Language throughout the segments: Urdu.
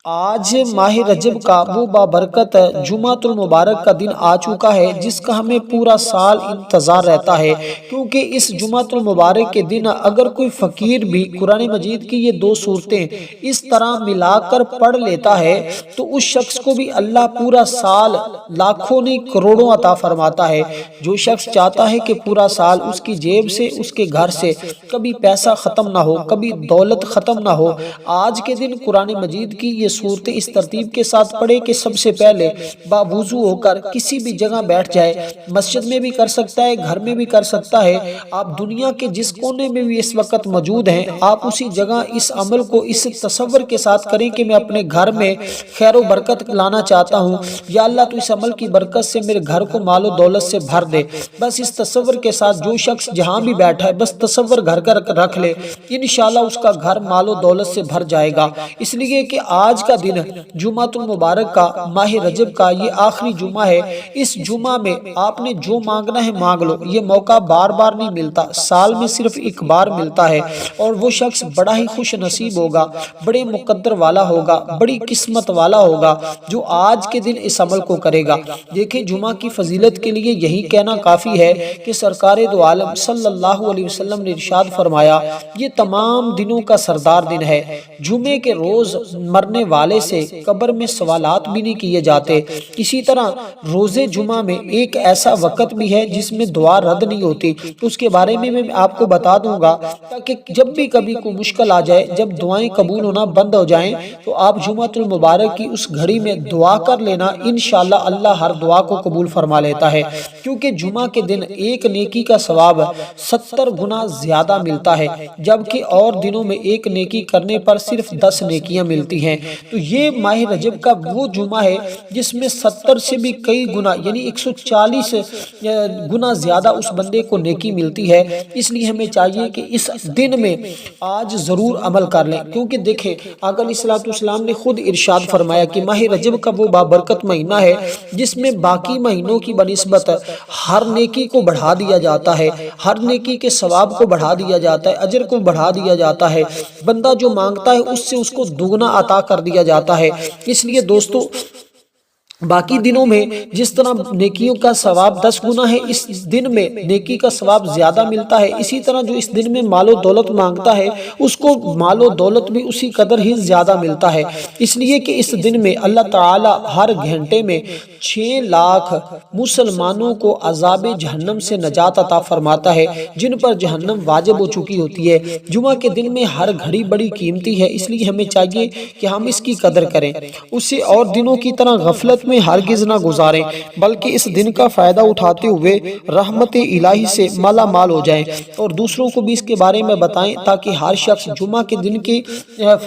آج ماہ رجب کا وہ بابرکت جمعۃ المبارک کا دن آ چکا ہے، جس کا ہمیں پورا سال انتظار رہتا ہے، کیونکہ اس جمعۃ المبارک کے دن اگر کوئی فقیر بھی قرآن مجید کی یہ دو صورتیں اس طرح ملا کر پڑھ لیتا ہے تو اس شخص کو بھی اللہ پورا سال لاکھوں نہیں کروڑوں عطا فرماتا ہے۔ جو شخص چاہتا ہے کہ پورا سال اس کی جیب سے، اس کے گھر سے کبھی پیسہ ختم نہ ہو، کبھی دولت ختم نہ ہو، آج کے دن قرآن مجید کی یہ صورتیں اس ترتیب کے ساتھ پڑھے کہ سب سے پہلے باوضو ہو کر کسی بھی جگہ بیٹھ جائے، مسجد میں بھی کر سکتا ہے، گھر میں بھی کر سکتا ہے، آپ دنیا کے جس کونے میں بھی اس وقت موجود ہیں، آپ اسی جگہ اس عمل کو اس تصور کے ساتھ کریں کہ میں اپنے گھر میں خیر و برکت لانا چاہتا ہوں، یا اللہ تو اس عمل کی برکت سے میرے گھر کو مال و دولت سے بھر دے۔ بس اس تصور کے ساتھ جو شخص جہاں بھی بیٹھا ہے بس تصور گھر کا رکھ لے، انشاءاللہ اس کا گھر مال و دولت سے بھر جائے گا۔ اس لیے کہ آج کا دن جمعۃ المبارک کا، ماہ رجب کا یہ آخری جمعہ ہے۔ اس جمعہ میں آپ نے جو مانگنا ہے مانگ لو، یہ موقع بار بار نہیں ملتا، سال میں صرف ایک بار ملتا ہے، اور وہ شخص بڑا ہی خوش نصیب ہوگا، بڑے مقدر والا ہوگا، بڑی قسمت والا ہوگا جو آج کے دن اس عمل کو کرے گا۔ دیکھیں جمعہ کی فضیلت کے لیے یہی کہنا کافی ہے کہ سرکار دو عالم صلی اللہ علیہ وسلم نے ارشاد فرمایا، یہ تمام دنوں کا سردار دن ہے۔ جمعے کے روز مرنے والے سے قبر میں سوالات بھی نہیں کیے جاتے۔ اسی طرح روزے جمعہ میں ایک ایسا وقت بھی ہے جس میں دعا رد نہیں ہوتی، اس کے بارے میں آپ کو بتا دوں گا تاکہ جب بھی کبھی کوئی مشکل آ جائے، جب دعائیں قبول ہونا بند ہو جائیں تو آپ جمعۃ المبارک کی اس گھڑی میں دعا کر لینا، انشاءاللہ اللہ ہر دعا کو قبول فرما لیتا ہے، کیونکہ جمعہ کے دن ایک نیکی کا ثواب 70 گنا زیادہ ملتا ہے، جبکہ اور دنوں میں ایک نیکی کرنے پر صرف 10 نیکیاں ملتی ہیں۔ تو یہ ماہ رجب کا وہ جمعہ ہے جس میں 70 سے بھی کئی گنا یعنی 140 گنا زیادہ اس بندے کو نیکی ملتی ہے۔ اس لیے ہمیں چاہیے کہ اس دن میں آج ضرور عمل کر لیں، کیونکہ دیکھیں آقا علیہ الصلوۃ والسلام نے خود ارشاد فرمایا کہ ماہ رجب کا وہ بابرکت مہینہ ہے جس میں باقی مہینوں کی بنسبت ہر نیکی کو بڑھا دیا جاتا ہے، ہر نیکی کے ثواب کو بڑھا دیا جاتا ہے، اجر کو بڑھا دیا جاتا ہے، بندہ جو مانگتا ہے اس سے اس کو دگنا عطا کر دیا جاتا ہے۔ اس لیے دوستو باقی دنوں میں جس طرح نیکیوں کا ثواب 10 گنا ہے، اس دن میں نیکی کا ثواب زیادہ ملتا ہے۔ اسی طرح جو اس دن میں مال و دولت مانگتا ہے اس کو مال و دولت بھی اسی قدر ہی زیادہ ملتا ہے، اس لیے کہ اس دن میں اللہ تعالی ہر گھنٹے میں 6 لاکھ مسلمانوں کو عذاب جہنم سے نجات عطا فرماتا ہے، جن پر جہنم واجب ہو چکی ہوتی ہے۔ جمعہ کے دن میں ہر گھڑی بڑی قیمتی ہے، اس لیے ہمیں چاہیے کہ ہم اس کی قدر کریں، اسے اور دنوں کی طرح غفلت میں ہرگز نہ گزاریں، بلکہ اس دن کا فائدہ اٹھاتے ہوئے رحمت الہی سے مالا مال ہو جائیں اور دوسروں کو بھی اس کے بارے میں بتائیں، تاکہ ہر شخص جمعہ کے دن کی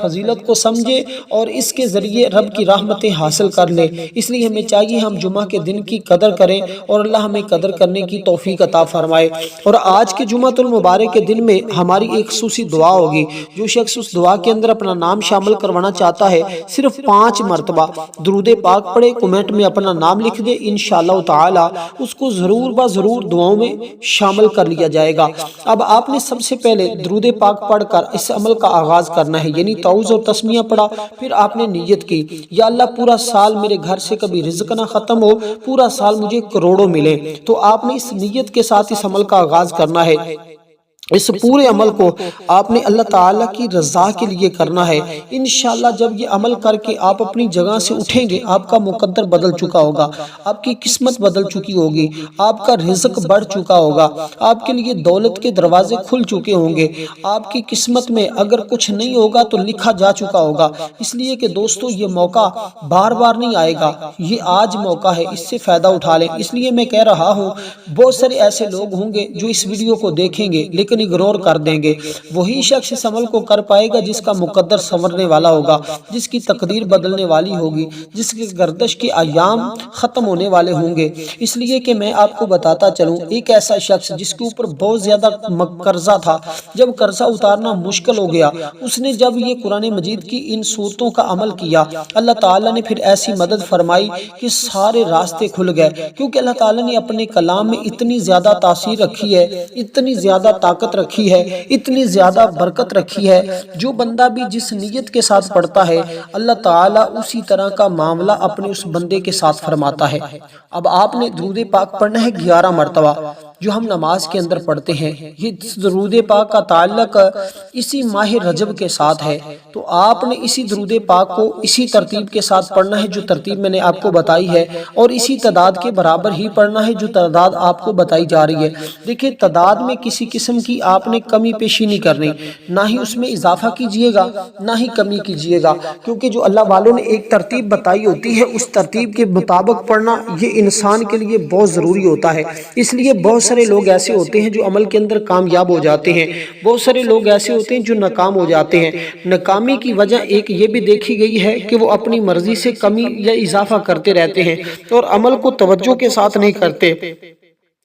فضیلت کو سمجھے اور اس کے ذریعے رب کی رحمتیں حاصل کر لے۔ اس لیے ہمیں چاہیے ہم جمعہ کے دن کی قدر کریں اور اللہ ہمیں قدر کرنے کی توفیق عطا فرمائے۔ اور آج کے جمعۃ المبارک کے دن میں ہماری ایک خصوصی دعا ہوگی، جو شخص اس دعا کے اندر اپنا نام شامل کروانا چاہتا ہے صرف 5 مرتبہ درود پاک پڑھے، کمنٹ میں اپنا نام لکھ دے، انشاءاللہ تعالی اس کو ضرور ضرور دعاؤں میں شامل کر لیا جائے گا۔ اب آپ نے سب سے پہلے درود پاک پڑھ کر اس عمل کا آغاز کرنا ہے، یعنی تعوذ اور تسمیہ پڑھا، پھر آپ نے نیت کی یا اللہ پورا سال میرے گھر سے کبھی رزق نہ ختم ہو، پورا سال مجھے کروڑوں ملے، تو آپ نے اس نیت کے ساتھ اس عمل کا آغاز کرنا ہے۔ اس پورے عمل کو آپ نے اللہ تعالیٰ کی رضا کے لیے کرنا ہے۔ انشاءاللہ جب یہ عمل کر کے آپ اپنی جگہ سے اٹھیں گے، آپ کا مقدر بدل چکا ہوگا، آپ کی قسمت بدل چکی ہوگی، آپ کا رزق بڑھ چکا ہوگا، آپ کے لیے دولت کے دروازے کھل چکے ہوں گے، آپ کی قسمت میں اگر کچھ نہیں ہوگا تو لکھا جا چکا ہوگا۔ اس لیے کہ دوستو یہ موقع بار بار نہیں آئے گا، یہ آج موقع ہے، اس سے فائدہ اٹھا لیں۔ اس لیے میں کہہ رہا ہوں بہت سارے ایسے لوگ ہوں گے جو اس ویڈیو کو دیکھیں گے لیکن اگنور کر دیں گے، وہی شخص اس عمل کو کر پائے گا جس کا مقدر سنورنے والا ہوگا، جس کی تقدیر بدلنے والی ہوگی، جس کی گردش کے ایام ختم ہونے والے ہوں گے۔ اس لیے کہ میں آپ کو بتاتا چلوں، ایک ایسا شخص جس کے اوپر بہت زیادہ قرضہ تھا، جب قرضہ اتارنا مشکل ہو گیا، اس نے جب یہ قرآن مجید کی ان صورتوں کا عمل کیا، اللہ تعالیٰ نے پھر ایسی مدد فرمائی کہ سارے راستے کھل گئے، کیونکہ اللہ تعالیٰ نے اپنے کلام میں اتنی زیادہ تاثیر رکھی ہے، اتنی زیادہ طاقت طاقت رکھی ہے، اتنی زیادہ برکت رکھی ہے، جو بندہ بھی جس نیت کے ساتھ پڑھتا ہے اللہ تعالیٰ اسی طرح کا معاملہ اپنے اس بندے کے ساتھ فرماتا ہے۔ اب آپ نے درود پاک پڑھنا ہے 11 مرتبہ، جو ہم نماز کے اندر پڑھتے ہیں۔ یہ درود پاک کا تعلق اسی ماہ رجب کے ساتھ ہے، تو آپ نے اسی درود پاک کو اسی ترتیب کے ساتھ پڑھنا ہے جو ترتیب میں نے آپ کو بتائی ہے، اور اسی تعداد کے برابر ہی پڑھنا ہے جو تعداد آپ کو بتائی جا رہی ہے۔ دیکھیں تعداد میں کسی قسم کی آپ نے کمی پیشی نہیں کرنی، نہ ہی اس میں اضافہ کیجئے گا نہ ہی کمی کیجئے گا، کیونکہ جو اللہ والوں نے ایک ترتیب بتائی ہوتی ہے اس ترتیب کے مطابق پڑھنا یہ انسان کے لیے بہت ضروری ہوتا ہے۔ اس لیے بہت سارے لوگ ایسے ہوتے ہیں جو عمل کے اندر کامیاب ہو جاتے ہیں، بہت سارے لوگ ایسے ہوتے ہیں جو ناکام ہو جاتے ہیں۔ ناکامی کی وجہ ایک یہ بھی دیکھی گئی ہے کہ وہ اپنی مرضی سے کمی یا اضافہ کرتے رہتے ہیں اور عمل کو توجہ کے ساتھ نہیں کرتے۔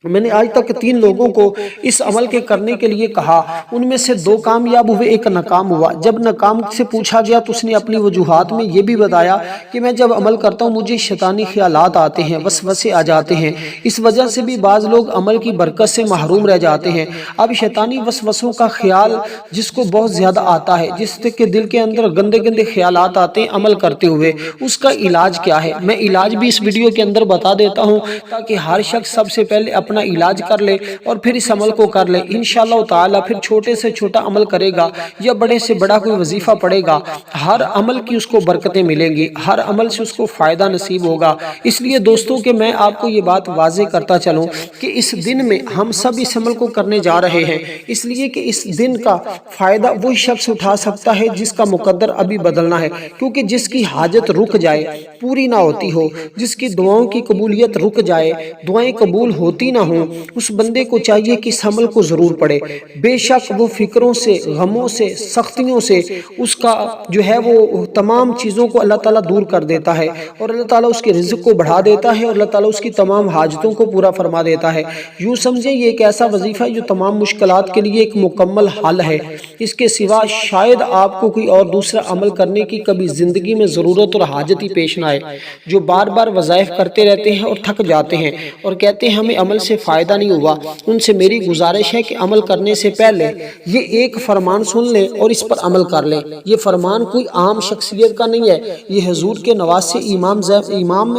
میں نے آج تک 3 لوگوں کو اس عمل کے کرنے کے لیے کہا، ان میں سے 2 کامیاب ہوئے، ایک ناکام ہوا۔ جب ناکام سے پوچھا گیا تو اس نے اپنی وجوہات میں یہ بھی بتایا کہ میں جب عمل کرتا ہوں مجھے شیطانی خیالات آتے ہیں، وسوسے آ جاتے ہیں، اس وجہ سے بھی بعض لوگ عمل کی برکت سے محروم رہ جاتے ہیں۔ اب شیطانی وسوسوں کا خیال جس کو بہت زیادہ آتا ہے، جس کے دل کے اندر گندے گندے خیالات آتے ہیں عمل کرتے ہوئے، اس کا علاج کیا ہے میں علاج بھی اس ویڈیو کے اندر بتا دیتا ہوں، تاکہ ہر شخص سب سے پہلے اپنا علاج کر لے اور پھر اس عمل کو کر لے۔ انشاءاللہ تعالی پھر چھوٹے سے چھوٹا عمل کرے گا یا بڑے سے بڑا کوئی وظیفہ پڑھے گا، ہر عمل کی اس کو برکتیں ملیں گی، ہر عمل سے اس کو فائدہ نصیب ہوگا۔ اس لیے دوستوں کہ میں آپ کو یہ بات واضح کرتا چلوں کہ اس دن میں ہم سب اس عمل کو کرنے جا رہے ہیں، اس لیے کہ اس دن کا فائدہ وہی شخص اٹھا سکتا ہے جس کا مقدر ابھی بدلنا ہے، کیونکہ جس کی حاجت رک جائے، پوری نہ ہوتی ہو، جس کی دعاؤں کی قبولیت رک جائے، دعائیں قبول ہوتی نہ ہوں، اس بندے کو چاہیے کہ اس عمل کو ضرور پڑھے۔ بے شک وہ فکروں سے، غموں سے، سختیوں سے اس کا جو ہے وہ تمام چیزوں کو اللہ تعالیٰ دور کر دیتا ہے، اور اللہ تعالیٰ اس کے رزق کو بڑھا دیتا ہے، اور اللہ تعالیٰ اس کی تمام حاجتوں کو پورا فرما دیتا ہے۔ یوں سمجھے یہ ایک ایسا وظیفہ ہے جو تمام مشکلات کے لیے ایک مکمل حل ہے۔ اس کے سوا شاید آپ کو کوئی اور دوسرا عمل کرنے کی کبھی زندگی میں ضرورت اور حاجت ہی پیش نہ آئے۔ جو بار بار وظائف کرتے رہتے ہیں اور تھک جاتے ہیں اور کہتے ہیں ہمیں عمل سے فائدہ نہیں ہوا، ان سے میری گزارش ہے کہ عمل کرنے سے پہلے یہ ایک فرمان سن لیں اور اس پر عمل کر لیں۔ یہ فرمان کوئی عام شخصیت کا نہیں ہے، یہ حضور کے نواسے امام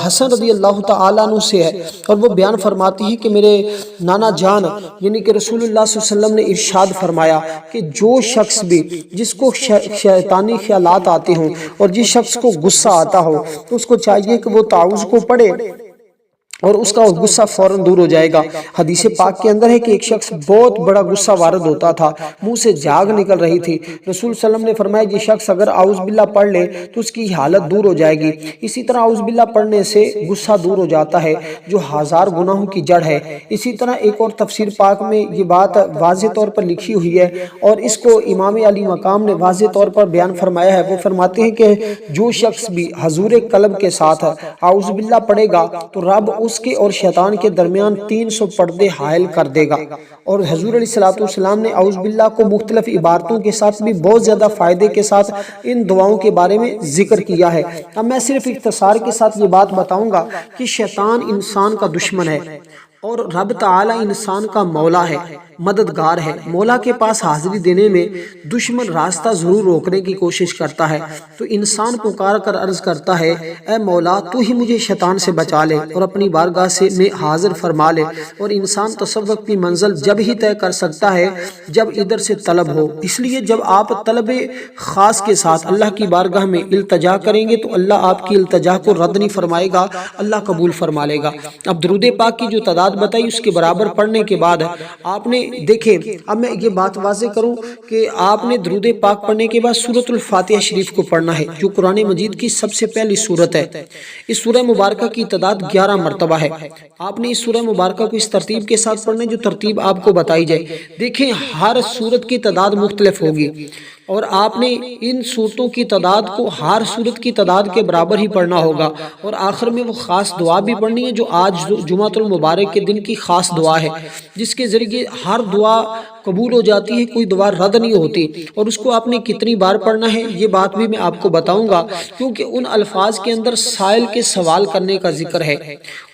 حسن رضی اللہ تعالیٰ عنہ سے ہے، اور وہ بیان فرماتی ہے کہ میرے نانا جان یعنی کہ رسول اللہ صلی اللہ علیہ وسلم نے ارشاد فرمایا کہ جو شخص بھی جس کو شیطانی خیالات آتے ہوں اور جس شخص کو غصہ آتا ہو تو اس کو چاہیے کہ وہ تعوذ کو پڑھے اور اس کا غصہ فوراً دور ہو جائے گا۔ حدیث پاک کے اندر ہے کہ ایک شخص بہت بڑا غصہ وارد ہوتا تھا، منہ سے جھاگ نکل رہی تھی، رسول صلی اللہ علیہ وسلم نے فرمایا یہ شخص اگر اعوذ باللہ پڑھ لے تو اس کی حالت دور ہو جائے گی۔ اسی طرح اعوذ باللہ پڑھنے سے غصہ دور ہو جاتا ہے جو 1000 گناہوں کی جڑ ہے۔ اسی طرح ایک اور تفسیر پاک میں یہ بات واضح طور پر لکھی ہوئی ہے، اور اس کو امام علی مقام نے واضح طور پر بیان فرمایا ہے۔ وہ فرماتے ہیں کہ جو شخص بھی حضور قلب کے ساتھ اعوذ باللہ پڑھے گا تو رب اس کے اور شیطان کے درمیان 300 پردے حائل کر دے گا۔ اور حضور علیہ السلام نے اعوذ باللہ کو مختلف عبارتوں کے ساتھ بھی بہت زیادہ فائدے کے ساتھ ان دعاؤں کے بارے میں ذکر کیا ہے۔ اب میں صرف اختصار کے ساتھ یہ بات بتاؤں گا کہ شیطان انسان کا دشمن ہے اور رب تعالی انسان کا مولا ہے، مددگار ہے۔ مولا کے پاس حاضری دینے میں دشمن راستہ ضرور روکنے کی کوشش کرتا ہے، تو انسان پکار کر عرض کرتا ہے اے مولا تو ہی مجھے شیطان سے بچا لے اور اپنی بارگاہ سے میں حاضر فرما لے۔ اور انسان تصوف کی منزل جب ہی طے کر سکتا ہے جب ادھر سے طلب ہو۔ اس لیے جب آپ طلب خاص کے ساتھ اللہ کی بارگاہ میں التجا کریں گے تو اللہ آپ کی التجا کو رد نہیں فرمائے گا، اللہ قبول فرما لے گا۔ اب درود پاک کی جو تعداد بتائی اس کے برابر پڑھنے کے بعد آپ نے دیکھیں، اب میں یہ بات واضح کروں کہ آپ نے درود پاک پڑھنے کے بعد سورۃ الفاتحہ شریف کو پڑھنا ہے جو قرآن مجید کی سب سے پہلی سورت ہے۔ اس سورہ مبارکہ کی تعداد 11 مرتبہ ہے۔ آپ نے اس سورہ مبارکہ کو اس ترتیب کے ساتھ پڑھنا ہے جو ترتیب آپ کو بتائی جائے۔ دیکھیں ہر سورت کی تعداد مختلف ہوگی اور آپ نے ان سورتوں کی تعداد کو ہر سورت کی تعداد کے برابر ہی پڑھنا ہوگا، اور آخر میں وہ خاص دعا بھی پڑھنی ہے جو آج جمعۃ المبارک کے دن کی خاص دعا ہے، جس کے ذریعے ہر دعا قبول ہو جاتی ہے، کوئی دعا رد نہیں ہوتی۔ اور اس کو آپ نے کتنی بار پڑھنا ہے یہ بات بھی میں آپ کو بتاؤں گا، کیونکہ ان الفاظ کے اندر سائل کے سوال کرنے کا ذکر ہے،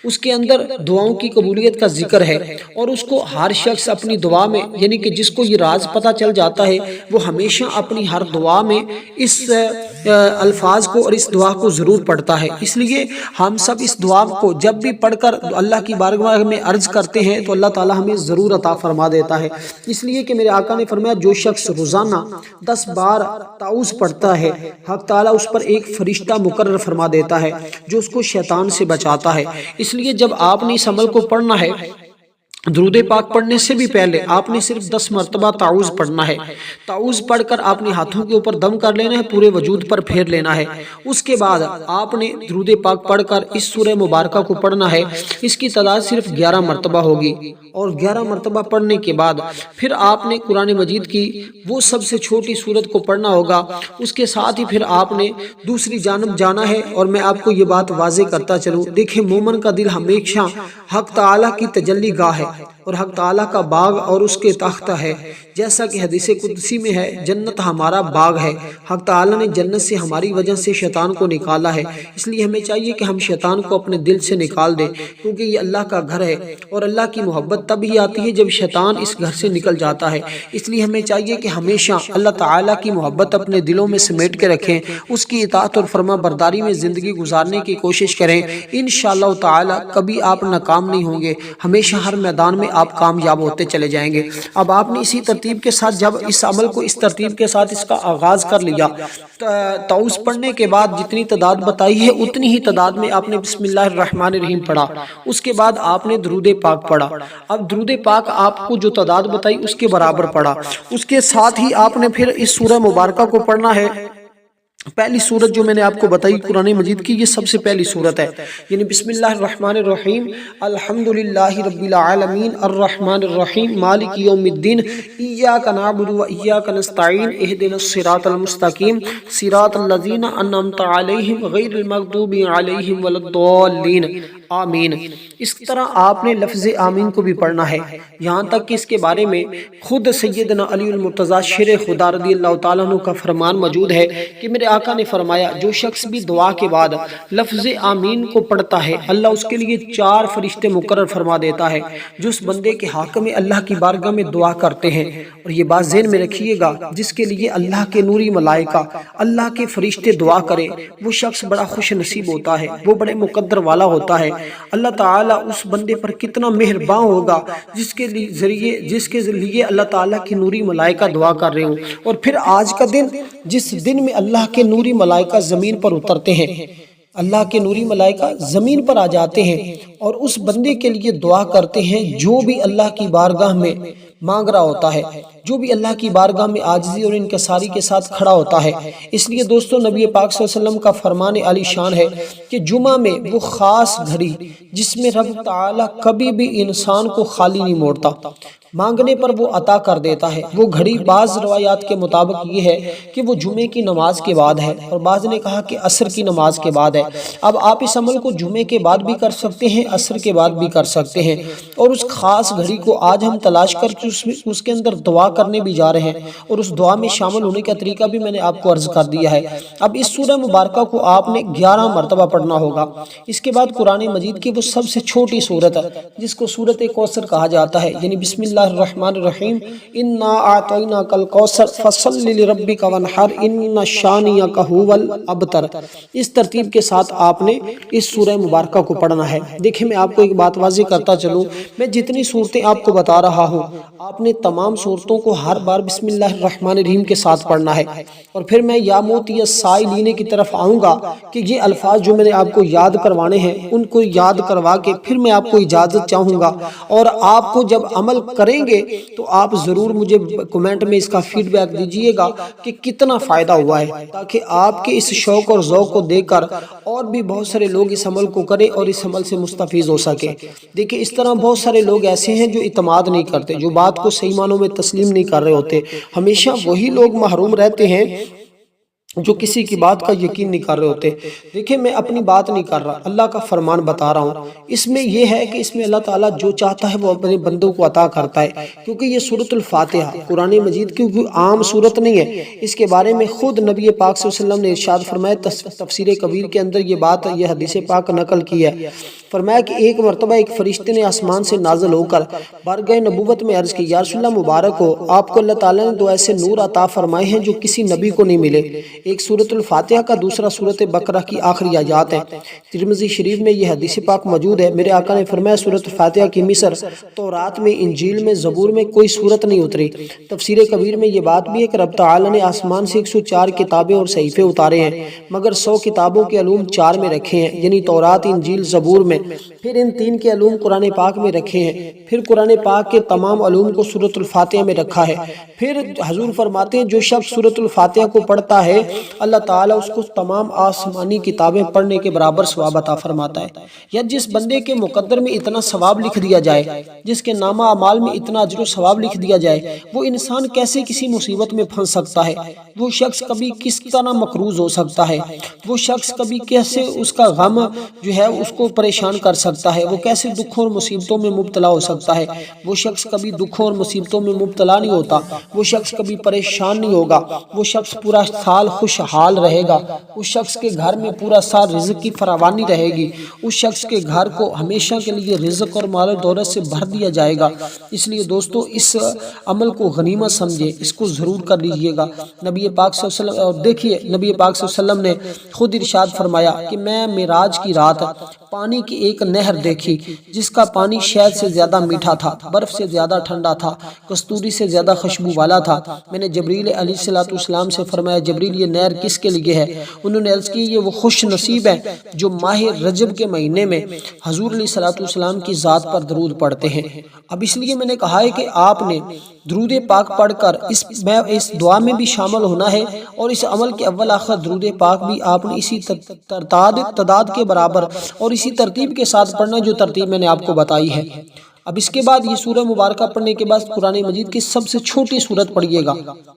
اس کے اندر دعاؤں کی قبولیت کا ذکر ہے، اور اس کو ہر شخص اپنی دعا میں، یعنی کہ جس کو یہ راز پتہ چل جاتا ہے وہ ہمیشہ اپنی ہر دعا میں اس الفاظ کو اور اس دعا کو ضرور پڑھتا ہے۔ اس لیے ہم سب اس دعا کو جب بھی پڑھ کر اللہ کی بارگاہ میں عرض کرتے ہیں تو اللہ تعالی ہمیں ضرور عطا فرما دیتا ہے۔ اس لیے کہ میرے آقا نے فرمایا جو شخص روزانہ 10 بار تعوذ پڑھتا ہے، حق تعالیٰ اس پر ایک فرشتہ مقرر فرما دیتا ہے جو اس کو شیطان سے بچاتا ہے۔ اس لیے جب آپ نے اس عمل کو پڑھنا ہے، درود پاک پڑھنے سے بھی پہلے آپ نے صرف 10 مرتبہ تعوذ پڑھنا ہے۔ تعوذ پڑھ کر آپ نے ہاتھوں کے اوپر دم کر لینا ہے، پورے وجود پر پھیر لینا ہے۔ اس کے بعد آپ نے درود پاک پڑھ کر اس سورہ مبارکہ کو پڑھنا ہے۔ اس کی تعداد صرف 11 مرتبہ ہوگی، اور 11 مرتبہ پڑھنے کے بعد پھر آپ نے قرآن مجید کی وہ سب سے چھوٹی سورت کو پڑھنا ہوگا۔ اس کے ساتھ ہی پھر آپ نے دوسری جانب جانا ہے۔ اور میں آپ کو یہ بات واضح کرتا چلوں، دیکھیں مومن کا دل ہمیشہ حق تعالیٰ کی تجلی گاہ ہے، اور حق تعالیٰ کا باغ اور اس کے تختہ ہے، جیسا کہ حدیث قدسی میں ہے جنت ہمارا باغ ہے۔ حق تعالیٰ نے جنت سے ہماری وجہ سے شیطان کو نکالا ہے، اس لیے ہمیں چاہیے کہ ہم شیطان کو اپنے دل سے نکال دیں، کیونکہ یہ اللہ کا گھر ہے، اور اللہ کی محبت تب ہی آتی ہے جب شیطان اس گھر سے نکل جاتا ہے۔ اس لیے ہمیں چاہیے کہ ہمیشہ اللہ تعالیٰ کی محبت اپنے دلوں میں سمیٹ کے رکھیں، اس کی اطاعت اور فرما برداری میں زندگی گزارنے کی کوشش کریں۔ انشاءاللہ تعالیٰ کبھی آپ ناکام نہیں ہوں گے، ہمیشہ ہر میدان میں آپ کامیاب ہوتے چلے جائیں گے۔ اب آپ نے اسی ترتیب کے ساتھ جب اس عمل کو اس ترتیب کے ساتھ اس کا آغاز کر لیا، تعوذ پڑھنے کے بعد جتنی تعداد بتائی ہے اتنی ہی تعداد میں آپ نے بسم اللہ الرحمن الرحیم پڑھا، اس کے بعد آپ نے درود پاک پڑھا۔ اب درود پاک آپ کو جو تعداد بتائی اس کے برابر پڑھا، اس کے ساتھ ہی آپ نے پھر اس سورہ مبارکہ کو پڑھنا ہے۔ پہلی سورت جو میں نے آپ کو بتائی قرآن مجید کی، یہ سب سے پہلی سورت ہے، یعنی بسم اللہ الرحمن الرحیم، الحمدللہ رب العالمین الرحمن الرحیم مالک یوم الدین ایاک نعبد و ایاک نستعین اہدنا الصراط المستقیم صراط الذین انعمت علیہم غیر المغضوب علیہم ولا الضالین آمین۔ اس طرح آپ نے لفظ آمین کو بھی پڑھنا ہے، یہاں تک کہ اس کے بارے میں خود سیدنا علی المرتضیٰ شیر خدا رضی اللہ تعالیٰ عنہ کا فرمان موجود ہے کہ میرے آقا نے فرمایا جو شخص بھی دعا کے بعد لفظ آمین کو پڑھتا ہے، اللہ اس کے لیے 4 فرشتے مقرر فرما دیتا ہے جو اس بندے کے حق میں اللہ کی بارگاہ میں دعا کرتے ہیں۔ اور یہ بات ذہن میں رکھیے گا، جس کے لیے اللہ کے نوری ملائکہ، اللہ کے فرشتے دعا کرے، وہ شخص بڑا خوش نصیب ہوتا ہے، وہ بڑے مقدر والا ہوتا ہے۔ اللہ تعالیٰ اس بندے پر کتنا مہربان ہوگا جس کے لیے اللہ تعالیٰ کی نوری ملائکہ دعا کر رہے ہوں۔ اور پھر آج کا دن، جس دن میں اللہ کے نوری ملائکہ زمین پر اترتے ہیں، اللہ کے نوری ملائکہ زمین پر آ جاتے ہیں اور اس بندے کے لیے دعا کرتے ہیں جو بھی اللہ کی بارگاہ میں مانگ رہا ہوتا ہے، جو بھی اللہ کی بارگاہ میں عاجزی اور انکساری کے ساتھ کھڑا ہوتا ہے۔ اس لیے دوستو نبی پاک صلی اللہ علیہ وسلم کا فرمان عالی شان ہے کہ جمعہ میں وہ خاص گھڑی جس میں رب تعالیٰ کبھی بھی انسان کو خالی نہیں موڑتا، مانگنے پر وہ عطا کر دیتا ہے۔ وہ گھڑی بعض روایات کے مطابق یہ ہے کہ وہ جمعے کی نماز کے بعد ہے، اور بعض نے کہا کہ عصر کی نماز کے بعد ہے۔ اب آپ اس عمل کو جمعے کے بعد بھی کر سکتے ہیں، عصر کے بعد بھی کر سکتے ہیں، اور اس خاص گھڑی کو آج ہم تلاش کر کے اس کے اندر دعا کرنے بھی جا رہے ہیں، اور اس دعا میں شامل ہونے کا طریقہ بھی میں نے آپ کو عرض کر دیا ہے۔ اب اس سورہ مبارکہ کو آپ نے 11 مرتبہ پڑھنا ہوگا۔ اس کے بعد قرآن مجید کی وہ سب سے چھوٹی سورت ہے جس کو سورت کوثر کہا جاتا ہے، یعنی بسم اللہ الرحمن الرحیم انا اعطیناک الکوثر فصل لربک وانحر ان شانئک ھو الابتر۔ اس ترتیب کے ساتھ آپ نے اس سورہ مبارکہ کو پڑھنا ہے۔ دیکھیں میں آپ کو ایک بات واضح کرتا چلوں، میں جتنی صورتیں آپ کو بتا رہا ہوں آپ نے تمام صورتوں کو ہر بار بسم اللہ الرحمن الرحیم کے ساتھ پڑھنا ہے، اور پھر میں یا موتی السائلین کی طرف آؤں گا کہ یہ الفاظ جو میں نے آپ کو یاد کروانے ہیں ان کو یاد کروا کے پھر میں آپ کو اجازت چاہوں گا، اور آپ کو جب عمل کریں گے تو آپ ضرور مجھے کمنٹ میں اس کا فیڈ بیک دیجئے گا کہ کتنا فائدہ ہوا ہے، تاکہ آپ کے اس شوق اور ذوق کو دیکھ کر اور بھی بہت سارے لوگ اس عمل کو کریں اور اس عمل سے مستفیض ہو سکے۔ دیکھیں اس طرح بہت سارے لوگ ایسے ہیں جو اعتماد نہیں کرتے، جو بات کو صحیح معنوں میں تسلیم نہیں کر رہے ہوتے، ہمیشہ وہی لوگ محروم رہتے ہیں جو کسی کی بات کا یقین نہیں کر رہے ہوتے۔ دیکھیں میں اپنی بات نہیں کر رہا، اللہ کا فرمان بتا رہا ہوں۔ اس میں یہ ہے کہ اس میں اللہ تعالیٰ جو چاہتا ہے وہ اپنے بندوں کو عطا کرتا ہے، کیونکہ یہ سورۃ الفاتحہ قرآن مجید کی کوئی عام سورت نہیں ہے۔ اس کے بارے میں خود نبی پاک صلی اللہ علیہ وسلم نے ارشاد فرمایا، تفسیر کبیر کے اندر یہ حدیث پاک نقل کی ہے۔ فرمایا کہ ایک مرتبہ ایک فرشتے نے آسمان سے نازل ہو کر بارگاہ نبوت میں عرض کی، یا رسول اللہ مبارک ہو، آپ کو اللہ تعالیٰ نے دو ایسے نور عطا فرمائے ہیں جو کسی نبی کو نہیں ملے۔ ایک سورۃ الفاتحہ کا، دوسرا سورۃ بقرہ کی آخری آیات ہیں۔ ترمذی شریف میں یہ حدیث پاک موجود ہے۔ میرے آقا نے فرمایا، سورۃ الفاتحہ کی مثر تورات میں، انجیل میں، زبور میں کوئی سورت نہیں اتری۔ تفسیر کبیر میں یہ بات بھی ہے کہ رب تعالیٰ نے آسمان سے 104 کتابیں اور صحیفے اتارے ہیں، مگر 100 کتابوں کے علوم 4 میں رکھے ہیں، یعنی تورات، انجیل، زبور میں۔ پھر ان 3 کے علوم قرآن پاک میں رکھے ہیں۔ پھر قرآن پاک کے تمام علوم کو سورۃ الفاتحہ میں رکھا ہے۔ پھر حضور فرماتے ہیں، جو شخص سورۃ الفاتحہ کو پڑھتا ہے اللہ تعالیٰ اس کو تمام آسمانی کتابیں پڑھنے کے برابر ثواب عطا فرماتا ہے۔ یا جس بندے کے مقدر میں اتنا ثواب لکھ دیا جائے، جس کے نامہ اعمال میں اتنا اجر و ثواب لکھ دیا جائے، وہ انسان کیسے کسی مصیبت میں پھنس سکتا ہے؟ وہ شخص کبھی کس طرح مقروض ہو سکتا ہے؟ وہ شخص کبھی کیسے اس کا غم جو ہے اس کو پریشان کر سکتا ہے؟ وہ کیسے دکھوں اور مصیبتوں میں مبتلا ہو سکتا ہے؟ وہ شخص کبھی دکھوں اور مصیبتوں میں مبتلا نہیں ہوتا، وہ شخص کبھی پریشان نہیں ہوگا، وہ شخص پورا سال خوشحال رہے گا، اس شخص کے گھر میں پورا سال رزق کی فراوانی رہے گی، اس شخص کے گھر کو ہمیشہ کے لیے رزق اور مال و دولت سے بھر دیا جائے گا۔ اس لیے دوستو اس عمل کو غنیمت سمجھے، اس کو ضرور کر لیجئے گا۔ نبی پاک صلی اللہ علیہ وسلم، اور دیکھیے نبی پاک صلی اللہ علیہ وسلم نے خود ارشاد فرمایا کہ میں معراج کی رات پانی کی ایک نہر دیکھی جس کا پانی شہد سے زیادہ میٹھا تھا، برف سے زیادہ ٹھنڈا تھا، کستوری سے زیادہ خوشبو والا تھا۔ میں نے جبریل علیہ السلام سے فرمایا، جبریل یہ نہر کس کے لیے ہے؟ انہوں نے عرض کی، یہ وہ خوش نصیب ہیں جو ماہ رجب کے مہینے میں حضور علیہ السلام کی ذات پر درود پڑھتے ہیں۔ اب اس لیے میں نے کہا ہے کہ آپ نے درود پاک پڑھ کر اس دعا میں بھی شامل ہونا ہے، اور اس عمل کے اول آخر درود پاک بھی آپ نے اسی تعداد کے برابر اور اسی ترتیب کے ساتھ پڑھنا جو ترتیب میں نے آپ کو بتائی ہے۔ اب اس کے بعد یہ سورہ مبارکہ پڑھنے کے بعد قرآن مجید کی سب سے چھوٹی سورت پڑھیے گا،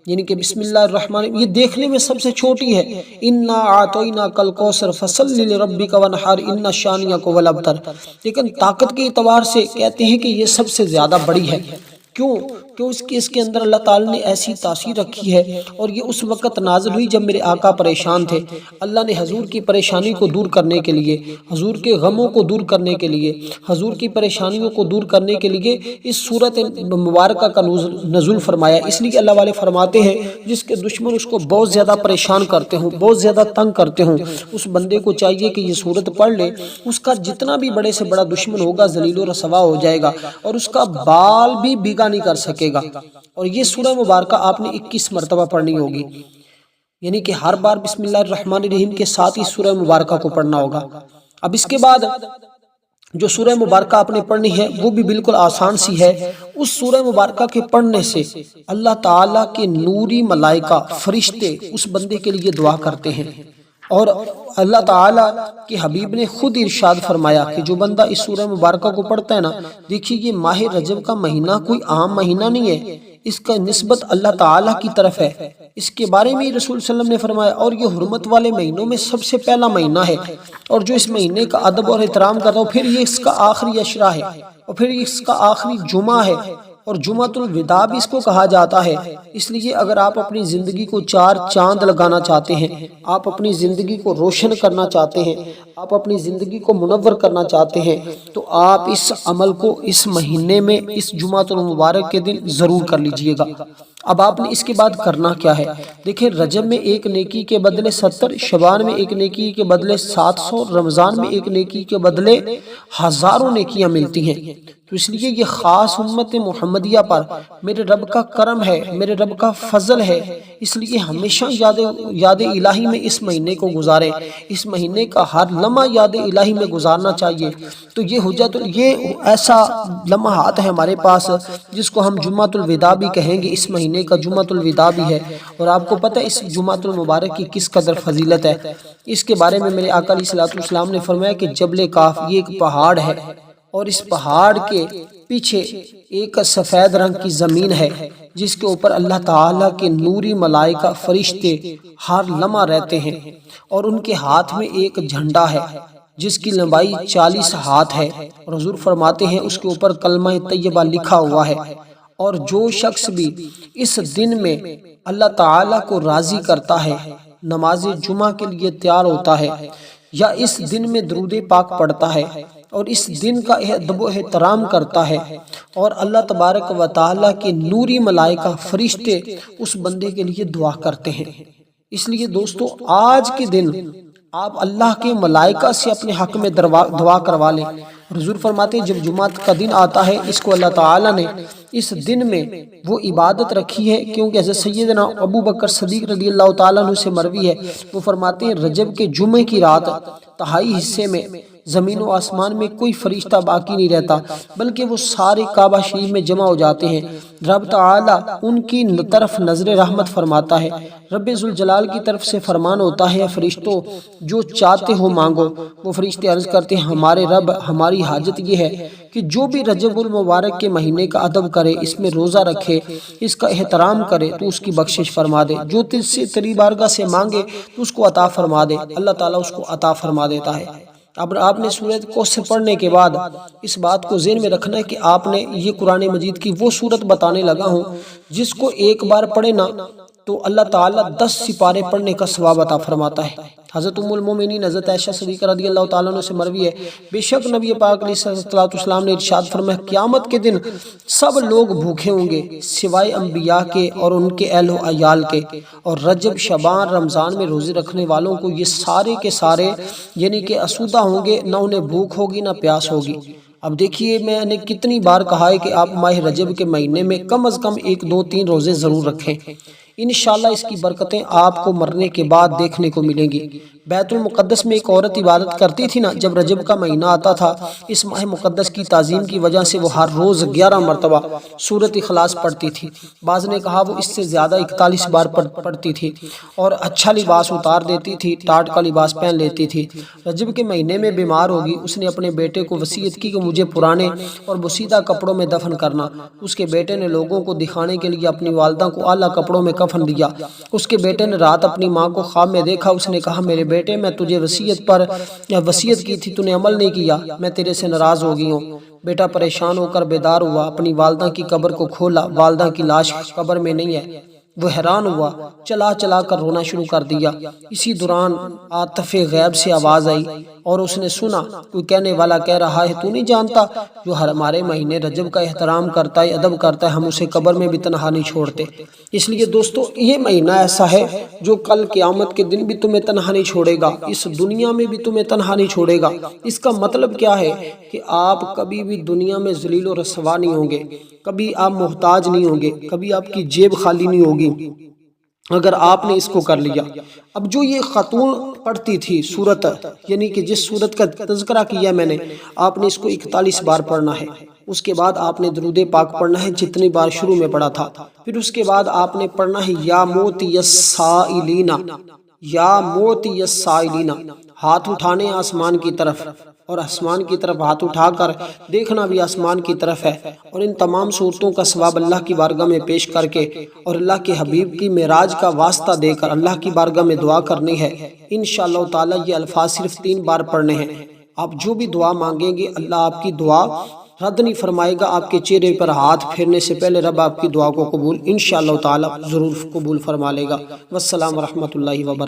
یعنی کہ بسم اللہ الرحمن الرحیم، یہ دیکھنے میں سب سے چھوٹی ہے۔ اِنَّا أَعْطَيْنَاكَ الْكَوْثَرَ فَصَلِّ لِرَبِّكَ وَانْحَرْ إِنَّ شَانِئَكَ هُوَ الْأَبْتَرُ، لیکن طاقت کے اعتبار سے کہتے ہیں کہ یہ سب سے زیادہ بڑی ہے۔ کیوں؟ اس کے اندر اللہ تعالیٰ نے ایسی تاثیر رکھی ہے، اور یہ اس وقت نازل ہوئی جب میرے آقا پریشان تھے۔ اللہ نے حضور کی پریشانی کو دور کرنے کے لیے، حضور کے غموں کو دور کرنے کے لیے، حضور کی پریشانیوں کو دور کرنے کے لیے اس سورت مبارکہ کا نزول فرمایا۔ اس لیے اللہ والے فرماتے ہیں، جس کے دشمن اس کو بہت زیادہ پریشان کرتے ہوں، بہت زیادہ تنگ کرتے ہوں، اس بندے کو چاہیے کہ یہ سورت پڑھ لے، اس کا جتنا بھی بڑے سے بڑا دشمن ہوگا ذلیل و رسوا ہو جائے گا، اور اس کا بال بھی بیگا نہیں کر سکے گا۔ اور یہ سورہ مبارکہ آپ نے 21 مرتبہ پڑھنی ہوگی، یعنی کہ ہر بار بسم اللہ الرحمن الرحیم کے ساتھ ہی سورہ مبارکہ کو پڑھنا ہوگا۔ اب اس کے بعد جو سورہ مبارکہ آپ نے پڑھنی ہے وہ بھی بالکل آسان سی ہے۔ اس سورہ مبارکہ کے پڑھنے سے اللہ تعالیٰ کے نوری ملائکہ فرشتے اس بندے کے لیے دعا کرتے ہیں، اور اللہ تعالیٰ کے حبیب نے خود ارشاد فرمایا کہ جو بندہ اس سورہ مبارکہ کو پڑھتا ہے نا، دیکھیے یہ ماہ رجب کا مہینہ کوئی عام مہینہ نہیں ہے، اس کا نسبت اللہ تعالیٰ کی طرف ہے۔ اس کے بارے میں رسول صلی اللہ علیہ وسلم نے فرمایا، اور یہ حرمت والے مہینوں میں سب سے پہلا مہینہ ہے، اور جو اس مہینے کا ادب اور احترام کرتا ہو، پھر یہ اس کا آخری عشرہ ہے، اور پھر اس کا آخری جمعہ ہے، اور جمعۃ الوداع بھی اس کو کہا جاتا ہے۔ اس لیے اگر آپ اپنی زندگی کو 4 چاند لگانا چاہتے ہیں، آپ اپنی زندگی کو روشن کرنا چاہتے ہیں، آپ اپنی زندگی کو منور کرنا چاہتے ہیں، تو آپ اس عمل کو اس مہینے میں اس جمعۃ المبارک کے دن ضرور کر لیجئے گا۔ اب آپ نے اس کے بعد کرنا کیا ہے؟ دیکھیں، رجب میں ایک نیکی کے بدلے 70، شعبان میں ایک نیکی کے بدلے 700، رمضان میں ایک نیکی کے بدلے ہزاروں نیکیاں ملتی ہیں۔ تو اس لیے یہ خاص امت محمدیہ پر میرے رب کا کرم ہے، میرے رب کا فضل ہے، اس لیے ہمیشہ یاد الہی میں اس مہینے کو گزارے، اس مہینے کا ہر لمحہ یاد الہی میں گزارنا چاہیے۔ تو یہ ایسا لمحات ہے ہمارے پاس جس کو ہم جمعۃ الوداع بھی کہیں گے، اس مہینے کا جمعۃ الوداع بھی ہے، اور آپ کو پتہ ہے اس جمعۃ المبارک کی کس قدر فضیلت ہے۔ اس کے بارے میں میرے آقا علیہ السلام نے فرمایا کہ جبل کاف یہ ایک پہاڑ ہے، اور اس پہاڑ کے پیچھے ایک سفید رنگ کی زمین ہے جس کے اوپر اللہ تعالیٰ کے نوری ملائکہ فرشتے ہر لمحہ رہتے ہیں، اور ان کے ہاتھ میں ایک جھنڈا ہے جس کی لمبائی 40 ہاتھ ہے، اور حضور فرماتے ہیں اس کے اوپر کلمہ طیبہ لکھا ہوا ہے۔ اور جو شخص بھی اس دن میں اللہ تعالیٰ کو راضی کرتا ہے، نماز جمعہ کے لیے تیار ہوتا ہے، یا اس دن میں درود پاک پڑھتا ہے اور اس دن کا ادب و احترام کرتا ہے، اور اللہ تبارک و تعالیٰ کے نوری ملائکہ فرشتے اس بندے کے لیے دعا کرتے ہیں۔ اس لیے دوستو، آج کے دن آپ اللہ کے ملائکہ سے اپنے حق میں دعا کروا لیں۔ حضور فرماتے ہیں جب جمعہ کا دن آتا ہے، اس کو اللہ تعالیٰ نے اس دن میں وہ عبادت رکھی ہے، کیونکہ حضرت سیدنا ابو بکر صدیق رضی اللہ تعالیٰ عنہ سے مروی ہے، وہ فرماتے ہیں رجب کے جمعے کی رات تہائی حصے میں زمین و آسمان میں کوئی فرشتہ باقی نہیں رہتا، بلکہ وہ سارے کعبہ شریف میں جمع ہو جاتے ہیں۔ رب تعالیٰ ان کی طرف نظر رحمت فرماتا ہے، رب ذوالجلال کی طرف سے فرمان ہوتا ہے فرشتوں جو چاہتے ہو مانگو۔ وہ فرشتے عرض کرتے ہیں ہمارے رب، ہماری حاجت یہ ہے کہ جو بھی رجب المبارک کے مہینے کا ادب کرے، اس میں روزہ رکھے، اس کا احترام کرے تو اس کی بخشش فرما دے، جو تجھ سے تیری بارگاہ سے مانگے تو اس کو عطا فرما دے، اللہ تعالیٰ اس کو عطا فرما دیتا ہے۔ اب آپ نے سورۃ کوثر پڑھنے کے بعد اس بات کو ذہن میں رکھنا ہے کہ آپ نے یہ قرآن مجید کی وہ سورت بتانے لگا ہوں جس کو ایک بار پڑھے نا تو اللہ تعالیٰ 10 سپارے پڑھنے کا ثواب عطا فرماتا ہے۔ حضرت ام المومنین حضرت عائشہ صدیقہ رضی اللہ تعالیٰ عنہ سے مروی ہے، بے شک نبی پاک علیہ الصلوۃ والسلام نے ارشاد فرمایا قیامت کے دن سب لوگ بھوکے ہوں گے سوائے انبیاء کے اور ان کے اہل و عیال کے، اور رجب، شعبان، رمضان میں روزے رکھنے والوں کو یہ سارے کے سارے یعنی کہ اسودہ ہوں گے، نہ انہیں بھوک ہوگی نہ پیاس ہوگی۔ اب دیکھیے میں نے کتنی بار کہا ہے کہ آپ ماہ رجب کے مہینے میں کم از کم 1، 2، 3 روزے ضرور رکھیں، انشاءاللہ اس کی برکتیں آپ کو مرنے کے بعد دیکھنے کو ملیں گی۔ بیت المقدس میں ایک عورت عبادت کرتی تھی نا، جب رجب کا مہینہ آتا تھا، اس ماہ مقدس کی تعظیم کی وجہ سے وہ ہر روز 11 مرتبہ سورۃ اخلاص پڑھتی تھی، بعض نے کہا وہ اس سے زیادہ 41 بار پڑھتی تھی، اور اچھا لباس اتار دیتی تھی، ٹاٹ کا لباس پہن لیتی تھی۔ رجب کے مہینے میں بیمار ہوگی، اس نے اپنے بیٹے کو وصیت کی کہ مجھے پرانے اور بوسیدہ کپڑوں میں دفن کرنا۔ اس کے بیٹے نے لوگوں کو دکھانے کے لیے اپنی والدہ کو اعلیٰ کپڑوں میں کفن دیا۔ اس کے بیٹے نے رات اپنی ماں کو خواب میں دیکھا، اس نے کہا میرے بیٹے میں تجھے وصیت کی تھی، تو نے عمل نہیں کیا، میں تیرے سے ناراض ہو گئی ہوں۔ بیٹا پریشان ہو کر بیدار ہوا، اپنی والدہ کی قبر کو کھولا، والدہ کی لاش قبر میں نہیں ہے۔ وہ حیران ہوا، چلا کر رونا شروع کر دیا۔ اسی دوران عاطف غیب سے آواز آئی اور اس نے سنا کوئی کہنے والا کہہ رہا ہے تو نہیں جانتا جو ہمارے مہینے رجب کا احترام کرتا ہے، ادب کرتا ہے، ہم اسے قبر میں بھی تنہا نہیں چھوڑتے۔ اس لیے دوستو یہ مہینہ ایسا ہے جو کل قیامت کے دن بھی تمہیں تنہا نہیں چھوڑے گا، اس دنیا میں بھی تمہیں تنہا نہیں چھوڑے گا۔ اس کا مطلب کیا ہے کہ آپ کبھی بھی دنیا میں ذلیل و رسوا نہیں ہوں گے، کبھی آپ محتاج نہیں ہوں گے، کبھی آپ کی جیب خالی نہیں ہوگی اگر آپ نے اس کو کر لیا۔ اب جو یہ خاتون پڑھتی تھی سورت، یعنی کہ جس سورت کا تذکرہ کیا میں نے، آپ نے اس کو 41 بار پڑھنا ہے۔ اس کے بعد آپ نے درود پاک پڑھنا ہے جتنی بار شروع میں پڑھا تھا، پھر اس کے بعد آپ نے پڑھنا ہے یا موتی السائلین، یا موتی السائلین، ہاتھ اٹھانے آسمان کی طرف، اور آسمان کی طرف ہاتھ اٹھا کر دیکھنا بھی آسمان کی طرف ہے، اور ان تمام صورتوں کا ثواب اللہ کی بارگاہ میں پیش کر کے اور اللہ کے حبیب کی معراج کا واسطہ دے کر اللہ کی بارگاہ میں دعا کرنی ہے۔ انشاءاللہ تعالی یہ الفاظ صرف 3 بار پڑھنے ہیں۔ آپ جو بھی دعا مانگیں گے اللہ آپ کی دعا رد نہیں فرمائے گا، آپ کے چہرے پر ہاتھ پھیرنے سے پہلے رب آپ کی دعا کو قبول انشاءاللہ تعالی ضرور قبول فرما لے گا۔ والسلام ورحمۃ اللہ وبرکاتہ۔